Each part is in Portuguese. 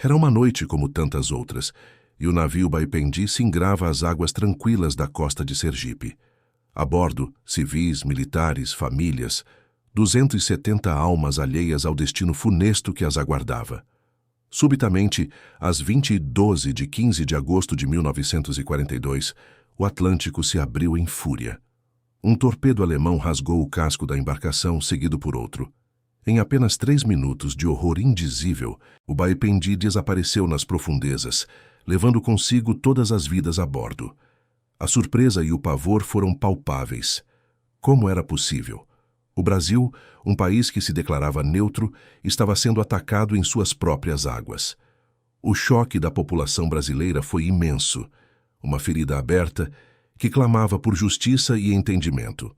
Era uma noite como tantas outras, e o navio Baipendi singrava as águas tranquilas da costa de Sergipe. A bordo, civis, militares, famílias, 270 almas alheias ao destino funesto que as aguardava. Subitamente, às 20h12 de 15 de agosto de 1942, o Atlântico se abriu em fúria. Um torpedo alemão rasgou o casco da embarcação, seguido por outro. Em apenas 3 minutos de horror indizível, o Baipendi desapareceu nas profundezas, levando consigo todas as vidas a bordo. A surpresa e o pavor foram palpáveis. Como era possível? O Brasil, um país que se declarava neutro, estava sendo atacado em suas próprias águas. O choque da população brasileira foi imenso, uma ferida aberta que clamava por justiça e entendimento.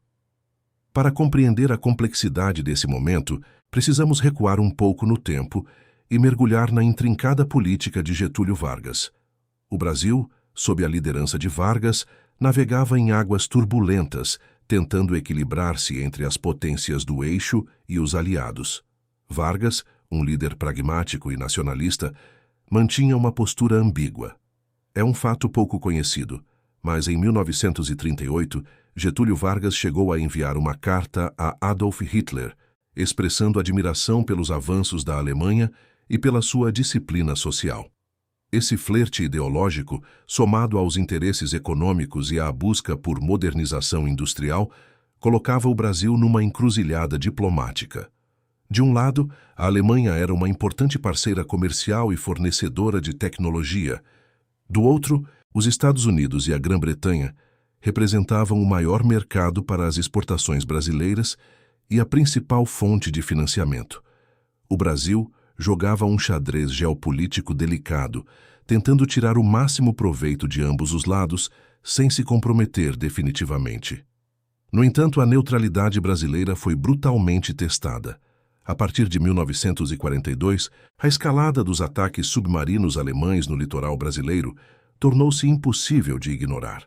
Para compreender a complexidade desse momento, precisamos recuar um pouco no tempo e mergulhar na intrincada política de Getúlio Vargas. O Brasil, sob a liderança de Vargas, navegava em águas turbulentas, tentando equilibrar-se entre as potências do eixo e os aliados. Vargas, um líder pragmático e nacionalista, mantinha uma postura ambígua. É um fato pouco conhecido, mas em 1938, Getúlio Vargas chegou a enviar uma carta a Adolf Hitler, expressando admiração pelos avanços da Alemanha e pela sua disciplina social. Esse flerte ideológico, somado aos interesses econômicos e à busca por modernização industrial, colocava o Brasil numa encruzilhada diplomática. De um lado, a Alemanha era uma importante parceira comercial e fornecedora de tecnologia. Do outro, os Estados Unidos e a Grã-Bretanha representavam o maior mercado para as exportações brasileiras e a principal fonte de financiamento. O Brasil jogava um xadrez geopolítico delicado, tentando tirar o máximo proveito de ambos os lados, sem se comprometer definitivamente. No entanto, a neutralidade brasileira foi brutalmente testada. A partir de 1942, a escalada dos ataques submarinos alemães no litoral brasileiro tornou-se impossível de ignorar.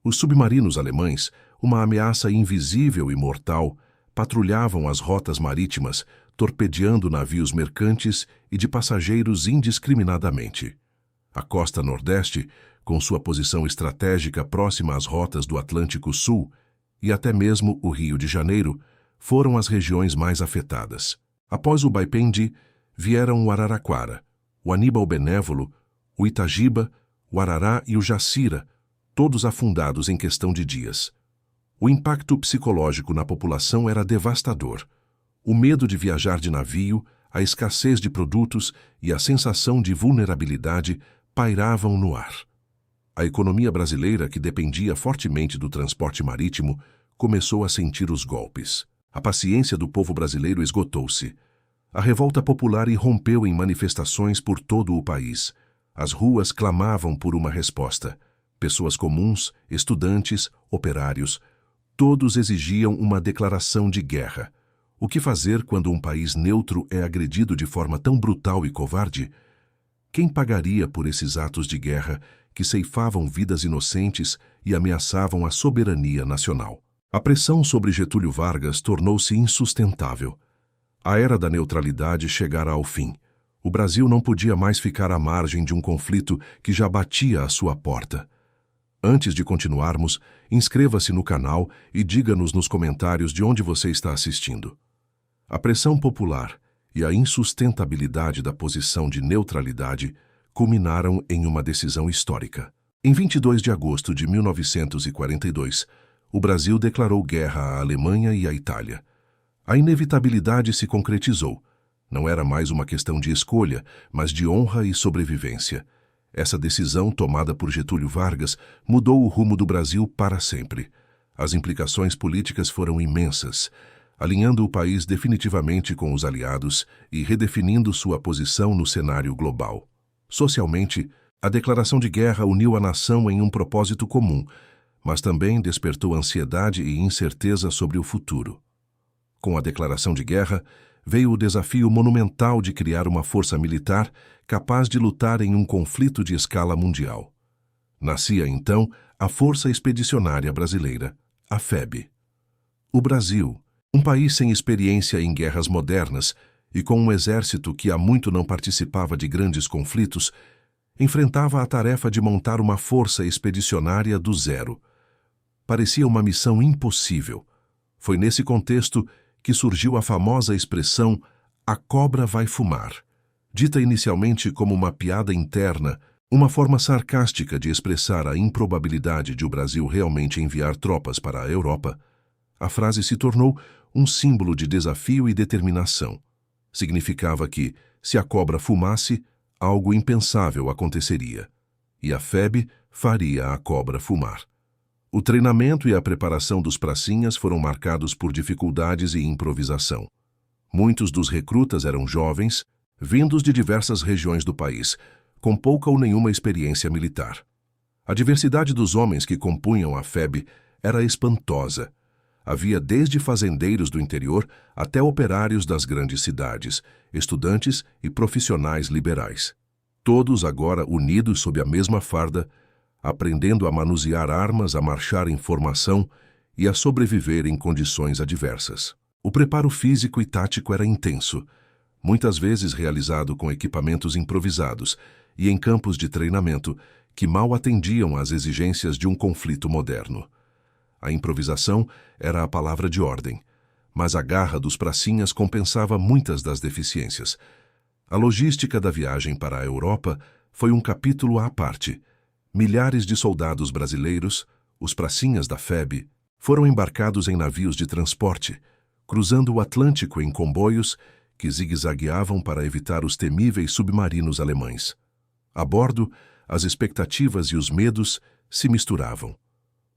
Os submarinos alemães, uma ameaça invisível e mortal, patrulhavam as rotas marítimas, torpedeando navios mercantes e de passageiros indiscriminadamente. A costa nordeste, com sua posição estratégica próxima às rotas do Atlântico Sul, e até mesmo o Rio de Janeiro, foram as regiões mais afetadas. Após o Baipendi, vieram o Araraquara, o Aníbal Benévolo, o Itagiba, o Arará e o Jacira, todos afundados em questão de dias. O impacto psicológico na população era devastador. O medo de viajar de navio, a escassez de produtos e a sensação de vulnerabilidade pairavam no ar. A economia brasileira, que dependia fortemente do transporte marítimo, começou a sentir os golpes. A paciência do povo brasileiro esgotou-se. A revolta popular irrompeu em manifestações por todo o país. As ruas clamavam por uma resposta. Pessoas comuns, estudantes, operários, todos exigiam uma declaração de guerra. O que fazer quando um país neutro é agredido de forma tão brutal e covarde? Quem pagaria por esses atos de guerra que ceifavam vidas inocentes e ameaçavam a soberania nacional? A pressão sobre Getúlio Vargas tornou-se insustentável. A era da neutralidade chegara ao fim. O Brasil não podia mais ficar à margem de um conflito que já batia à sua porta. Antes de continuarmos, inscreva-se no canal e diga-nos nos comentários de onde você está assistindo. A pressão popular e a insustentabilidade da posição de neutralidade culminaram em uma decisão histórica. Em 22 de agosto de 1942, o Brasil declarou guerra à Alemanha e à Itália. A inevitabilidade se concretizou. Não era mais uma questão de escolha, mas de honra e sobrevivência. Essa decisão, tomada por Getúlio Vargas, mudou o rumo do Brasil para sempre. As implicações políticas foram imensas, alinhando o país definitivamente com os aliados e redefinindo sua posição no cenário global. Socialmente, a declaração de guerra uniu a nação em um propósito comum, mas também despertou ansiedade e incerteza sobre o futuro. Com a declaração de guerra, veio o desafio monumental de criar uma força militar capaz de lutar em um conflito de escala mundial. Nascia, então, a Força Expedicionária Brasileira, a FEB. O Brasil, um país sem experiência em guerras modernas, e com um exército que há muito não participava de grandes conflitos, enfrentava a tarefa de montar uma força expedicionária do zero. Parecia uma missão impossível. Foi nesse contexto que surgiu a famosa expressão "a cobra vai fumar", dita inicialmente como uma piada interna, uma forma sarcástica de expressar a improbabilidade de o Brasil realmente enviar tropas para a Europa. A frase se tornou um símbolo de desafio e determinação. Significava que, se a cobra fumasse, algo impensável aconteceria, e a FEB faria a cobra fumar. O treinamento e a preparação dos pracinhas foram marcados por dificuldades e improvisação. Muitos dos recrutas eram jovens, vindos de diversas regiões do país, com pouca ou nenhuma experiência militar. A diversidade dos homens que compunham a FEB era espantosa. Havia desde fazendeiros do interior até operários das grandes cidades, estudantes e profissionais liberais. Todos agora unidos sob a mesma farda, aprendendo a manusear armas, a marchar em formação e a sobreviver em condições adversas. O preparo físico e tático era intenso, muitas vezes realizado com equipamentos improvisados e em campos de treinamento que mal atendiam às exigências de um conflito moderno. A improvisação era a palavra de ordem, mas a garra dos pracinhas compensava muitas das deficiências. A logística da viagem para a Europa foi um capítulo à parte. Milhares de soldados brasileiros, os pracinhas da FEB, foram embarcados em navios de transporte, cruzando o Atlântico em comboios que zigue-zagueavam para evitar os temíveis submarinos alemães. A bordo, as expectativas e os medos se misturavam.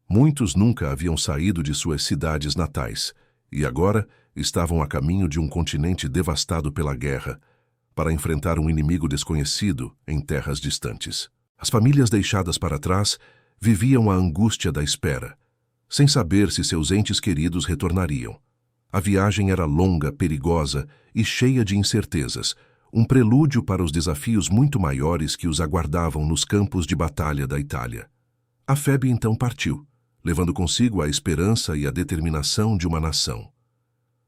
Muitos nunca haviam saído de suas cidades natais e agora estavam a caminho de um continente devastado pela guerra, para enfrentar um inimigo desconhecido em terras distantes. As famílias deixadas para trás viviam a angústia da espera, sem saber se seus entes queridos retornariam. A viagem era longa, perigosa e cheia de incertezas, um prelúdio para os desafios muito maiores que os aguardavam nos campos de batalha da Itália. A FEB então partiu, levando consigo a esperança e a determinação de uma nação.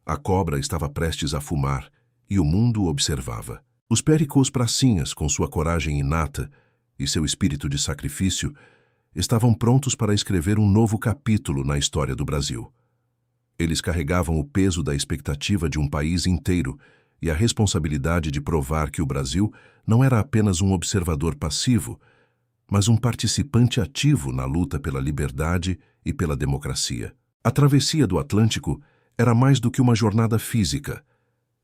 A cobra estava prestes a fumar e o mundo observava. Os péricos pracinhas, com sua coragem inata e seu espírito de sacrifício, estavam prontos para escrever um novo capítulo na história do Brasil. Eles carregavam o peso da expectativa de um país inteiro e a responsabilidade de provar que o Brasil não era apenas um observador passivo, mas um participante ativo na luta pela liberdade e pela democracia. A travessia do Atlântico era mais do que uma jornada física.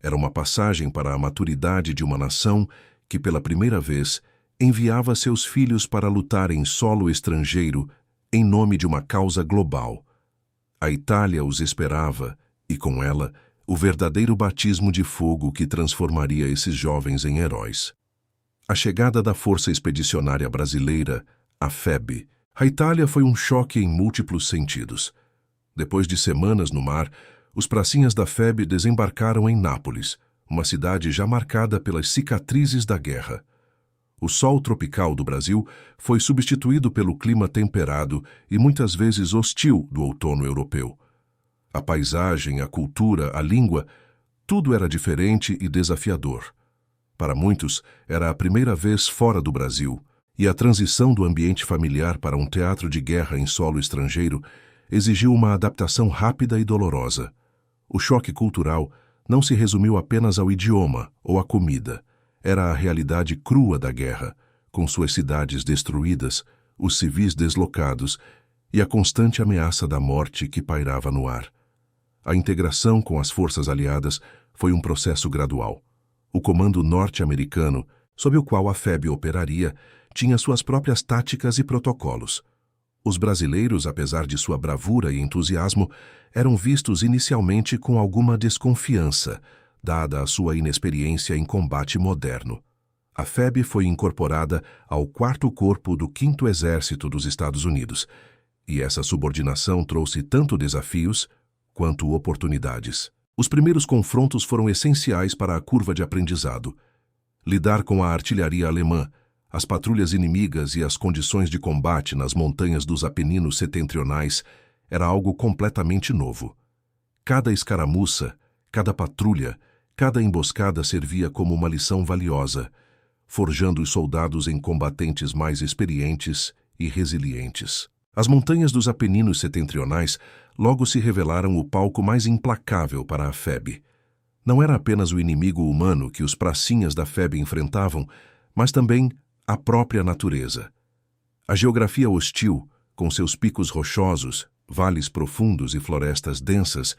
Era uma passagem para a maturidade de uma nação que, pela primeira vez, enviava seus filhos para lutar em solo estrangeiro em nome de uma causa global. A Itália os esperava, e com ela, o verdadeiro batismo de fogo que transformaria esses jovens em heróis. A chegada da Força Expedicionária Brasileira, a FEB, a Itália foi um choque em múltiplos sentidos. Depois de semanas no mar, os pracinhas da FEB desembarcaram em Nápoles, uma cidade já marcada pelas cicatrizes da guerra. O sol tropical do Brasil foi substituído pelo clima temperado e muitas vezes hostil do outono europeu. A paisagem, a cultura, a língua, tudo era diferente e desafiador. Para muitos, era a primeira vez fora do Brasil, e a transição do ambiente familiar para um teatro de guerra em solo estrangeiro exigiu uma adaptação rápida e dolorosa. O choque cultural não se resumiu apenas ao idioma ou à comida. Era a realidade crua da guerra, com suas cidades destruídas, os civis deslocados e a constante ameaça da morte que pairava no ar. A integração com as forças aliadas foi um processo gradual. O comando norte-americano, sob o qual a FEB operaria, tinha suas próprias táticas e protocolos. Os brasileiros, apesar de sua bravura e entusiasmo, eram vistos inicialmente com alguma desconfiança, dada a sua inexperiência em combate moderno. A FEB foi incorporada ao 4º Corpo do 5º Exército dos Estados Unidos, e essa subordinação trouxe tanto desafios quanto oportunidades. Os primeiros confrontos foram essenciais para a curva de aprendizado. Lidar com a artilharia alemã, as patrulhas inimigas e as condições de combate nas montanhas dos Apeninos setentrionais era algo completamente novo. Cada escaramuça, cada patrulha, Cada emboscada servia como uma lição valiosa, forjando os soldados em combatentes mais experientes e resilientes. As montanhas dos Apeninos setentrionais logo se revelaram o palco mais implacável para a Febe. Não era apenas o inimigo humano que os pracinhas da Febe enfrentavam, mas também a própria natureza. A geografia hostil, com seus picos rochosos, vales profundos e florestas densas,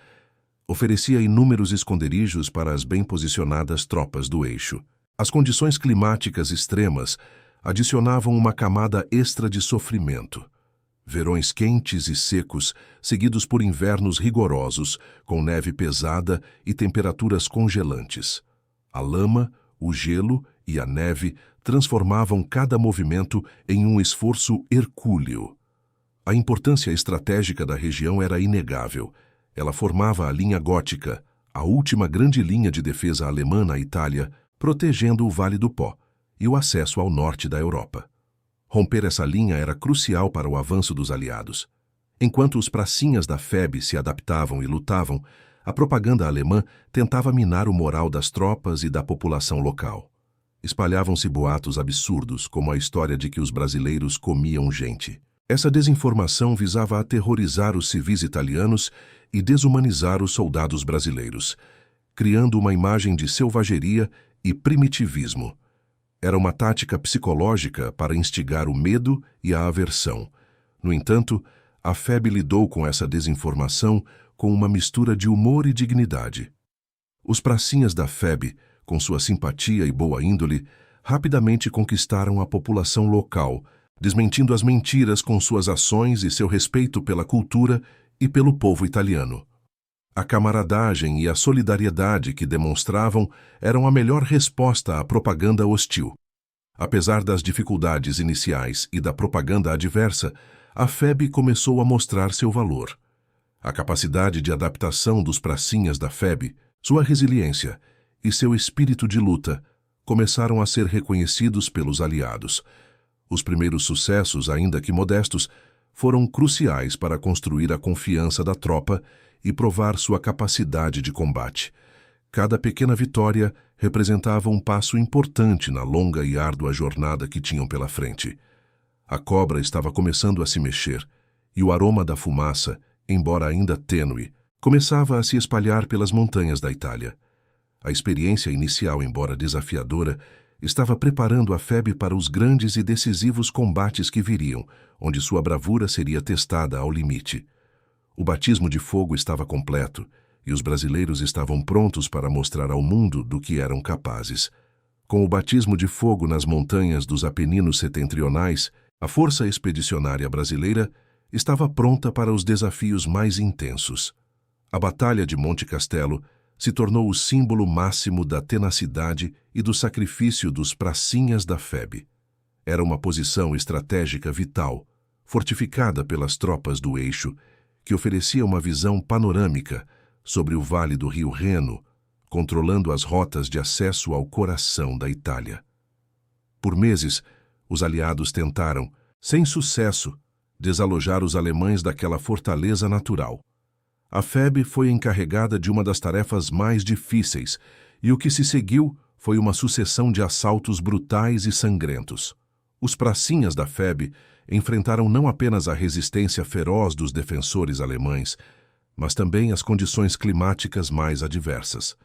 oferecia inúmeros esconderijos para as bem posicionadas tropas do eixo. As condições climáticas extremas adicionavam uma camada extra de sofrimento. Verões quentes e secos, seguidos por invernos rigorosos, com neve pesada e temperaturas congelantes. A lama, o gelo e a neve transformavam cada movimento em um esforço hercúleo. A importância estratégica da região era inegável. Ela formava a linha gótica, a última grande linha de defesa alemã na Itália, protegendo o Vale do Pó e o acesso ao norte da Europa. Romper essa linha era crucial para o avanço dos aliados. Enquanto os pracinhas da Febe se adaptavam e lutavam, a propaganda alemã tentava minar o moral das tropas e da população local. Espalhavam-se boatos absurdos, como a história de que os brasileiros comiam gente. Essa desinformação visava aterrorizar os civis italianos e desumanizar os soldados brasileiros, criando uma imagem de selvageria e primitivismo. Era uma tática psicológica para instigar o medo e a aversão. No entanto, a Febe lidou com essa desinformação com uma mistura de humor e dignidade. Os pracinhas da Febe, com sua simpatia e boa índole, rapidamente conquistaram a população local, desmentindo as mentiras com suas ações e seu respeito pela cultura e pelo povo italiano. A camaradagem e a solidariedade que demonstravam eram a melhor resposta à propaganda hostil. Apesar das dificuldades iniciais e da propaganda adversa, a Febe começou a mostrar seu valor. A capacidade de adaptação dos pracinhas da Febe, sua resiliência e seu espírito de luta começaram a ser reconhecidos pelos aliados. Os primeiros sucessos, ainda que modestos, foram cruciais para construir a confiança da tropa e provar sua capacidade de combate. Cada pequena vitória representava um passo importante na longa e árdua jornada que tinham pela frente. A cobra estava começando a se mexer, e o aroma da fumaça, embora ainda tênue, começava a se espalhar pelas montanhas da Itália. A experiência inicial, embora desafiadora, estava preparando a Febe para os grandes e decisivos combates que viriam, onde sua bravura seria testada ao limite. O batismo de fogo estava completo, e os brasileiros estavam prontos para mostrar ao mundo do que eram capazes. Com o batismo de fogo nas montanhas dos Apeninos setentrionais, a força expedicionária brasileira estava pronta para os desafios mais intensos. A Batalha de Monte Castelo se tornou o símbolo máximo da tenacidade e do sacrifício dos pracinhas da Febe. Era uma posição estratégica vital, fortificada pelas tropas do eixo, que oferecia uma visão panorâmica sobre o vale do rio Reno, controlando as rotas de acesso ao coração da Itália. Por meses, os aliados tentaram, sem sucesso, desalojar os alemães daquela fortaleza natural. A Febe foi encarregada de uma das tarefas mais difíceis, e o que se seguiu foi uma sucessão de assaltos brutais e sangrentos. Os pracinhas da Febe enfrentaram não apenas a resistência feroz dos defensores alemães, mas também as condições climáticas mais adversas.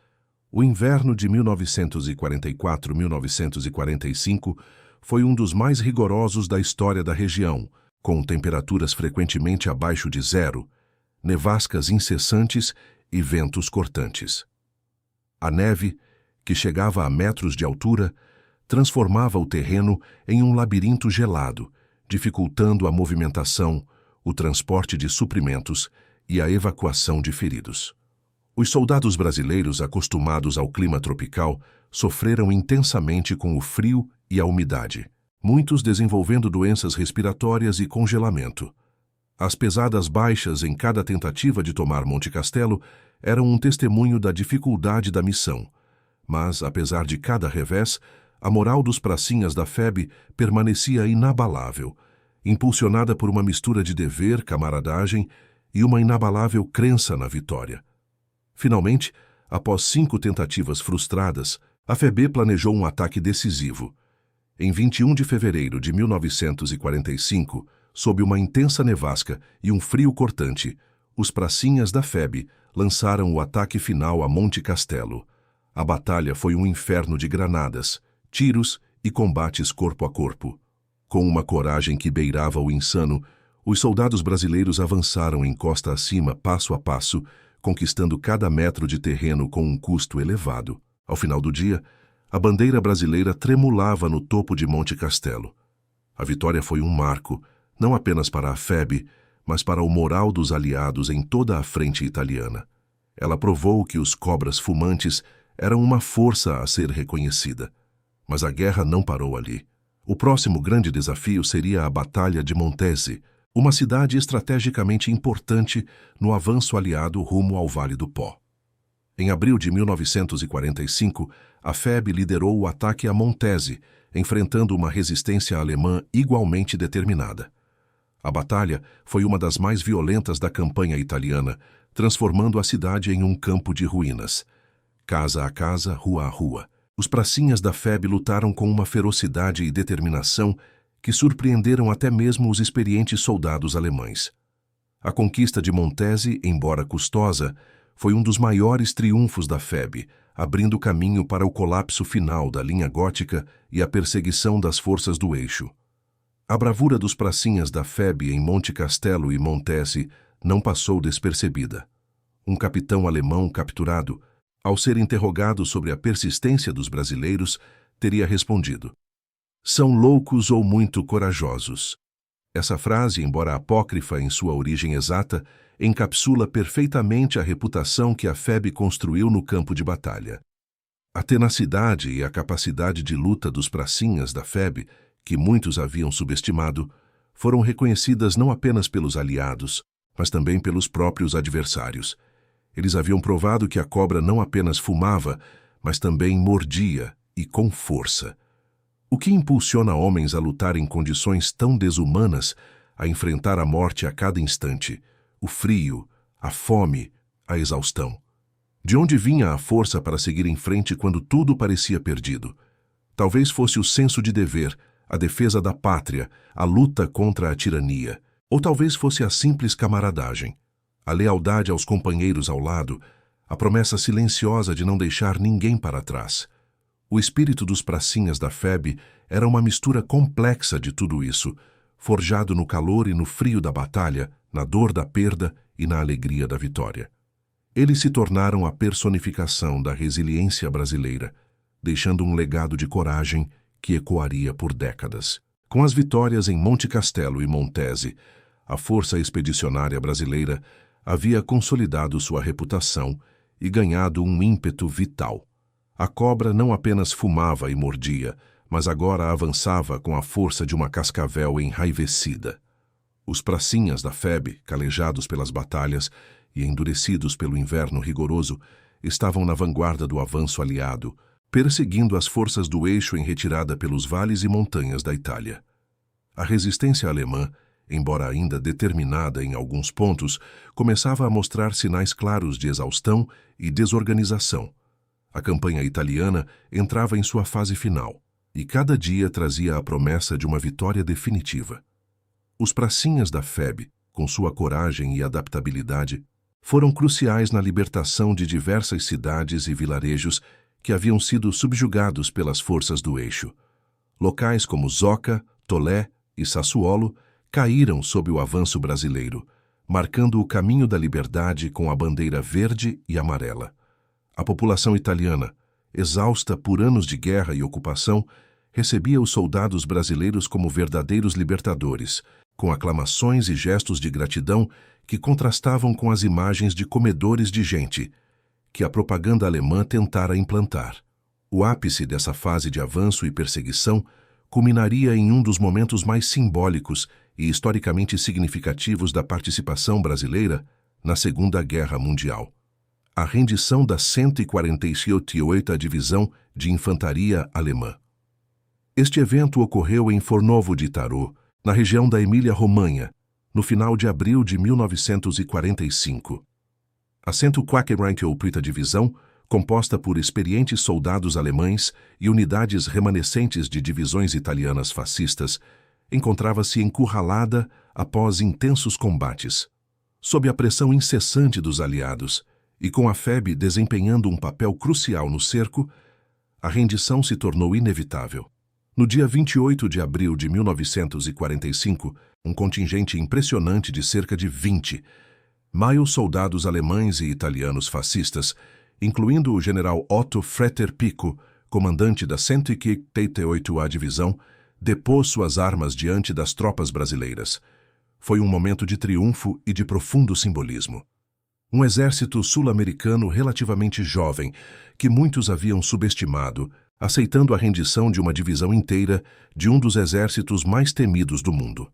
O inverno de 1944-1945 foi um dos mais rigorosos da história da região, com temperaturas frequentemente abaixo de zero, nevascas incessantes e ventos cortantes. A neve, que chegava a metros de altura, transformava o terreno em um labirinto gelado, dificultando a movimentação, o transporte de suprimentos e a evacuação de feridos. Os soldados brasileiros, acostumados ao clima tropical, sofreram intensamente com o frio e a umidade, muitos desenvolvendo doenças respiratórias e congelamento. As pesadas baixas em cada tentativa de tomar Monte Castelo eram um testemunho da dificuldade da missão, mas, apesar de cada revés, a moral dos pracinhas da Febe permanecia inabalável, impulsionada por uma mistura de dever, camaradagem e uma inabalável crença na vitória. Finalmente, após 5 tentativas frustradas, a FEB planejou um ataque decisivo. Em 21 de fevereiro de 1945, sob uma intensa nevasca e um frio cortante, os pracinhas da FEB lançaram o ataque final a Monte Castelo. A batalha foi um inferno de granadas, tiros e combates corpo a corpo. Com uma coragem que beirava o insano, os soldados brasileiros avançaram em costa acima, passo a passo, conquistando cada metro de terreno com um custo elevado. Ao final do dia, a bandeira brasileira tremulava no topo de Monte Castelo. A vitória foi um marco, não apenas para a FEB, mas para o moral dos aliados em toda a frente italiana. Ela provou que os cobras fumantes eram uma força a ser reconhecida. Mas a guerra não parou ali. O próximo grande desafio seria a Batalha de Montese, uma cidade estrategicamente importante no avanço aliado rumo ao Vale do Pó. Em abril de 1945, a FEB liderou o ataque a Montese, enfrentando uma resistência alemã igualmente determinada. A batalha foi uma das mais violentas da campanha italiana, transformando a cidade em um campo de ruínas. Casa a casa, rua a rua, os pracinhas da FEB lutaram com uma ferocidade e determinação que surpreenderam até mesmo os experientes soldados alemães. A conquista de Montese, embora custosa, foi um dos maiores triunfos da FEB, abrindo caminho para o colapso final da linha gótica e a perseguição das forças do eixo. A bravura dos pracinhas da FEB em Monte Castelo e Montese não passou despercebida. Um capitão alemão capturado, ao ser interrogado sobre a persistência dos brasileiros, teria respondido: "São loucos ou muito corajosos." Essa frase, embora apócrifa em sua origem exata, encapsula perfeitamente a reputação que a FEB construiu no campo de batalha. A tenacidade e a capacidade de luta dos pracinhas da FEB, que muitos haviam subestimado, foram reconhecidas não apenas pelos aliados, mas também pelos próprios adversários. Eles haviam provado que a cobra não apenas fumava, mas também mordia, e com força. O que impulsiona homens a lutar em condições tão desumanas, a enfrentar a morte a cada instante, o frio, a fome, a exaustão? De onde vinha a força para seguir em frente quando tudo parecia perdido? Talvez fosse o senso de dever, a defesa da pátria, a luta contra a tirania. Ou talvez fosse a simples camaradagem, a lealdade aos companheiros ao lado, a promessa silenciosa de não deixar ninguém para trás. O espírito dos pracinhas da FEB era uma mistura complexa de tudo isso, forjado no calor e no frio da batalha, na dor da perda e na alegria da vitória. Eles se tornaram a personificação da resiliência brasileira, deixando um legado de coragem que ecoaria por décadas. Com as vitórias em Monte Castelo e Montese, a Força Expedicionária Brasileira havia consolidado sua reputação e ganhado um ímpeto vital. A cobra não apenas fumava e mordia, mas agora avançava com a força de uma cascavel enraivecida. Os pracinhas da FEB, calejados pelas batalhas e endurecidos pelo inverno rigoroso, estavam na vanguarda do avanço aliado, perseguindo as forças do eixo em retirada pelos vales e montanhas da Itália. A resistência alemã, embora ainda determinada em alguns pontos, começava a mostrar sinais claros de exaustão e desorganização. A campanha italiana entrava em sua fase final, e cada dia trazia a promessa de uma vitória definitiva. Os pracinhas da FEB, com sua coragem e adaptabilidade, foram cruciais na libertação de diversas cidades e vilarejos que haviam sido subjugados pelas forças do eixo. Locais como Zoca, Tolé e Sassuolo caíram sob o avanço brasileiro, marcando o caminho da liberdade com a bandeira verde e amarela. A população italiana, exausta por anos de guerra e ocupação, recebia os soldados brasileiros como verdadeiros libertadores, com aclamações e gestos de gratidão que contrastavam com as imagens de comedores de gente que a propaganda alemã tentara implantar. O ápice dessa fase de avanço e perseguição culminaria em um dos momentos mais simbólicos e historicamente significativos da participação brasileira na Segunda Guerra Mundial: a rendição da 148ª Divisão de Infantaria Alemã. Este evento ocorreu em Fornovo di Taro, na região da Emília-Romanha, no final de abril de 1945. A 148ª Divisão, composta por experientes soldados alemães e unidades remanescentes de divisões italianas fascistas, encontrava-se encurralada após intensos combates. Sob a pressão incessante dos aliados e com a FEB desempenhando um papel crucial no cerco, a rendição se tornou inevitável. No dia 28 de abril de 1945, um contingente impressionante de cerca de 20.000 soldados alemães e italianos fascistas, incluindo o general Otto Fretter-Pico, comandante da 158ª Divisão, depôs suas armas diante das tropas brasileiras. Foi um momento de triunfo e de profundo simbolismo. Um exército sul-americano relativamente jovem, que muitos haviam subestimado, aceitando a rendição de uma divisão inteira de um dos exércitos mais temidos do mundo.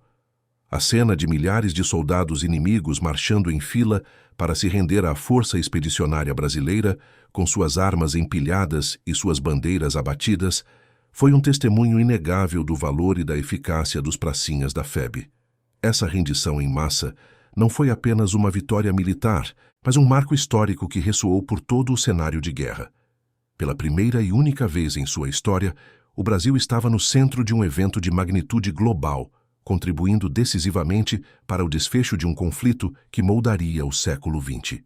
A cena de milhares de soldados inimigos marchando em fila para se render à força expedicionária brasileira, com suas armas empilhadas e suas bandeiras abatidas, foi um testemunho inegável do valor e da eficácia dos pracinhas da FEB. Essa rendição em massa não foi apenas uma vitória militar, mas um marco histórico que ressoou por todo o cenário de guerra. Pela primeira e única vez em sua história, o Brasil estava no centro de um evento de magnitude global, contribuindo decisivamente para o desfecho de um conflito que moldaria o século XX.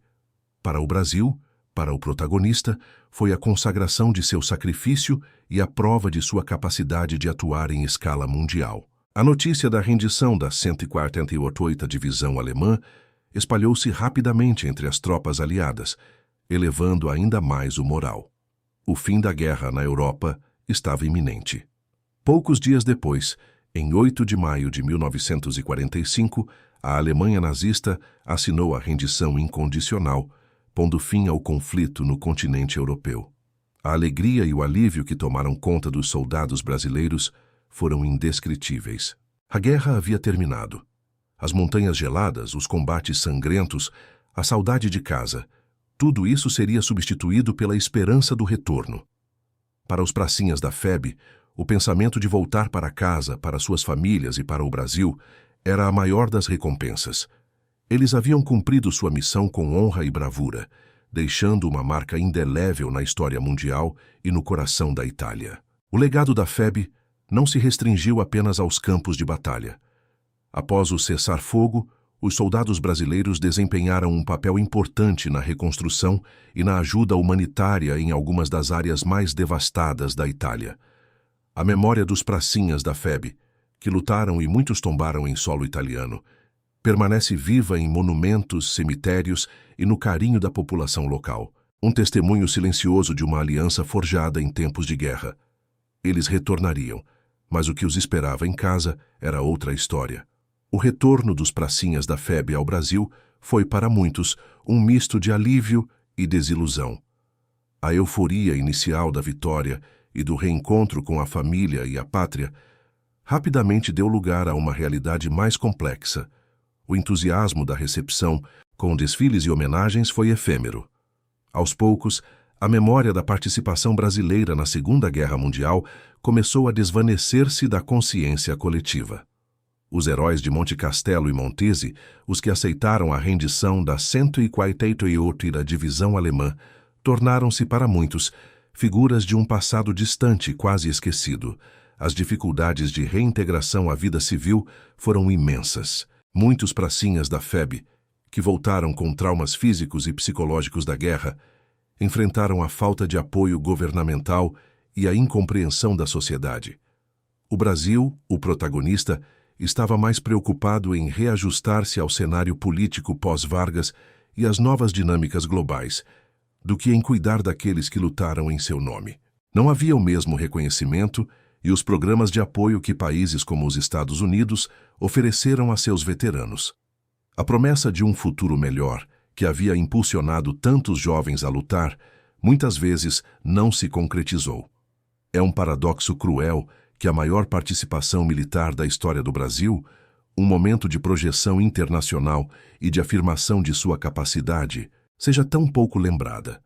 Para o Brasil, para o protagonista, foi a consagração de seu sacrifício e a prova de sua capacidade de atuar em escala mundial. A notícia da rendição da 148ª Divisão Alemã espalhou-se rapidamente entre as tropas aliadas, elevando ainda mais o moral. O fim da guerra na Europa estava iminente. Poucos dias depois, em 8 de maio de 1945, a Alemanha nazista assinou a rendição incondicional, pondo fim ao conflito no continente europeu. A alegria e o alívio que tomaram conta dos soldados brasileiros foram indescritíveis. A guerra havia terminado. As montanhas geladas, os combates sangrentos, a saudade de casa, tudo isso seria substituído pela esperança do retorno. Para os pracinhas da FEB, o pensamento de voltar para casa, para suas famílias e para o Brasil, era a maior das recompensas. Eles haviam cumprido sua missão com honra e bravura, deixando uma marca indelével na história mundial e no coração da Itália. O legado da FEB não se restringiu apenas aos campos de batalha. Após o cessar-fogo, os soldados brasileiros desempenharam um papel importante na reconstrução e na ajuda humanitária em algumas das áreas mais devastadas da Itália. A memória dos pracinhas da FEB, que lutaram e muitos tombaram em solo italiano, permanece viva em monumentos, cemitérios e no carinho da população local. Um testemunho silencioso de uma aliança forjada em tempos de guerra. Eles retornariam, mas o que os esperava em casa era outra história. O retorno dos pracinhas da FEB ao Brasil foi para muitos um misto de alívio e desilusão. A euforia inicial da vitória e do reencontro com a família e a pátria rapidamente deu lugar a uma realidade mais complexa. O entusiasmo da recepção, com desfiles e homenagens, foi efêmero. Aos poucos, a memória da participação brasileira na Segunda Guerra Mundial começou a desvanecer-se da consciência coletiva. Os heróis de Monte Castelo e Montese, os que aceitaram a rendição da 148ª Divisão Alemã, tornaram-se para muitos figuras de um passado distante, quase esquecido. As dificuldades de reintegração à vida civil foram imensas. Muitos pracinhas da FEB, que voltaram com traumas físicos e psicológicos da guerra, enfrentaram a falta de apoio governamental e a incompreensão da sociedade. O Brasil, o protagonista, estava mais preocupado em reajustar-se ao cenário político pós-Vargas e às novas dinâmicas globais, do que em cuidar daqueles que lutaram em seu nome. Não havia o mesmo reconhecimento e os programas de apoio que países como os Estados Unidos ofereceram a seus veteranos. A promessa de um futuro melhor, que havia impulsionado tantos jovens a lutar, muitas vezes não se concretizou. É um paradoxo cruel que a maior participação militar da história do Brasil, um momento de projeção internacional e de afirmação de sua capacidade, seja tão pouco lembrada.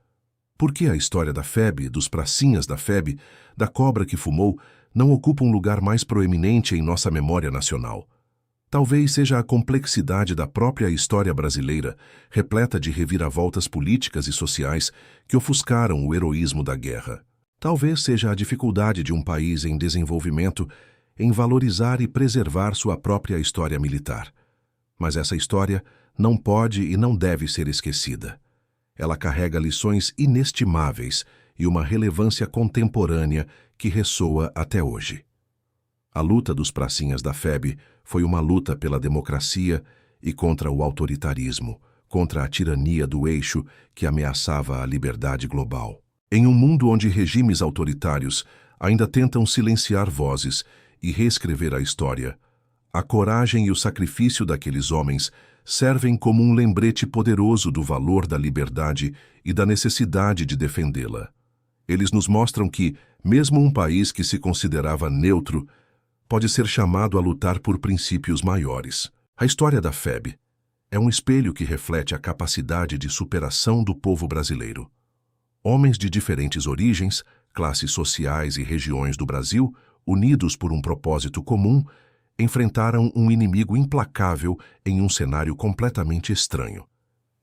Por que a história da FEB, dos pracinhas da FEB, da cobra que fumou, não ocupa um lugar mais proeminente em nossa memória nacional? Talvez seja a complexidade da própria história brasileira, repleta de reviravoltas políticas e sociais, que ofuscaram o heroísmo da guerra. Talvez seja a dificuldade de um país em desenvolvimento em valorizar e preservar sua própria história militar. Mas essa história não pode e não deve ser esquecida. Ela carrega lições inestimáveis e uma relevância contemporânea que ressoa até hoje. A luta dos pracinhas da FEB foi uma luta pela democracia e contra o autoritarismo, contra a tirania do eixo que ameaçava a liberdade global. Em um mundo onde regimes autoritários ainda tentam silenciar vozes e reescrever a história, a coragem e o sacrifício daqueles homens servem como um lembrete poderoso do valor da liberdade e da necessidade de defendê-la. Eles nos mostram que, mesmo um país que se considerava neutro, pode ser chamado a lutar por princípios maiores. A história da FEB é um espelho que reflete a capacidade de superação do povo brasileiro. Homens de diferentes origens, classes sociais e regiões do Brasil, unidos por um propósito comum, enfrentaram um inimigo implacável em um cenário completamente estranho.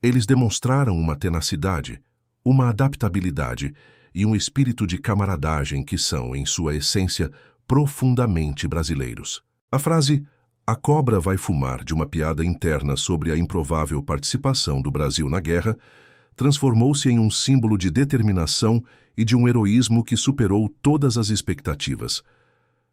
Eles demonstraram uma tenacidade, uma adaptabilidade e um espírito de camaradagem que são, em sua essência, profundamente brasileiros. A frase "a cobra vai fumar" de uma piada interna sobre a improvável participação do Brasil na guerra transformou-se em um símbolo de determinação e de um heroísmo que superou todas as expectativas.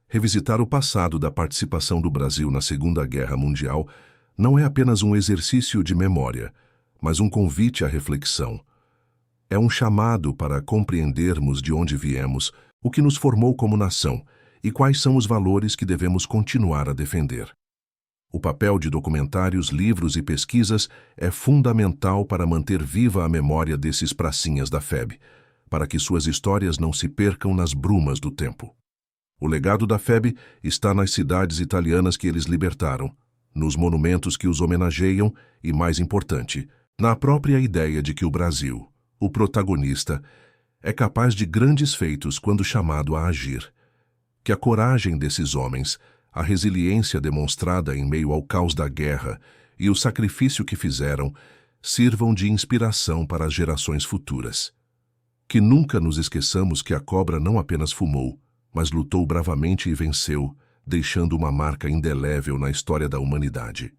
Revisitar o passado da participação do Brasil na Segunda Guerra Mundial não é apenas um exercício de memória, mas um convite à reflexão. É um chamado para compreendermos de onde viemos, o que nos formou como nação e quais são os valores que devemos continuar a defender. O papel de documentários, livros e pesquisas é fundamental para manter viva a memória desses pracinhas da FEB, para que suas histórias não se percam nas brumas do tempo. O legado da FEB está nas cidades italianas que eles libertaram, nos monumentos que os homenageiam e, mais importante, na própria ideia de que o Brasil, o protagonista, é capaz de grandes feitos quando chamado a agir. Que a coragem desses homens, a resiliência demonstrada em meio ao caos da guerra e o sacrifício que fizeram sirvam de inspiração para as gerações futuras. Que nunca nos esqueçamos que a cobra não apenas fumou, mas lutou bravamente e venceu, deixando uma marca indelével na história da humanidade.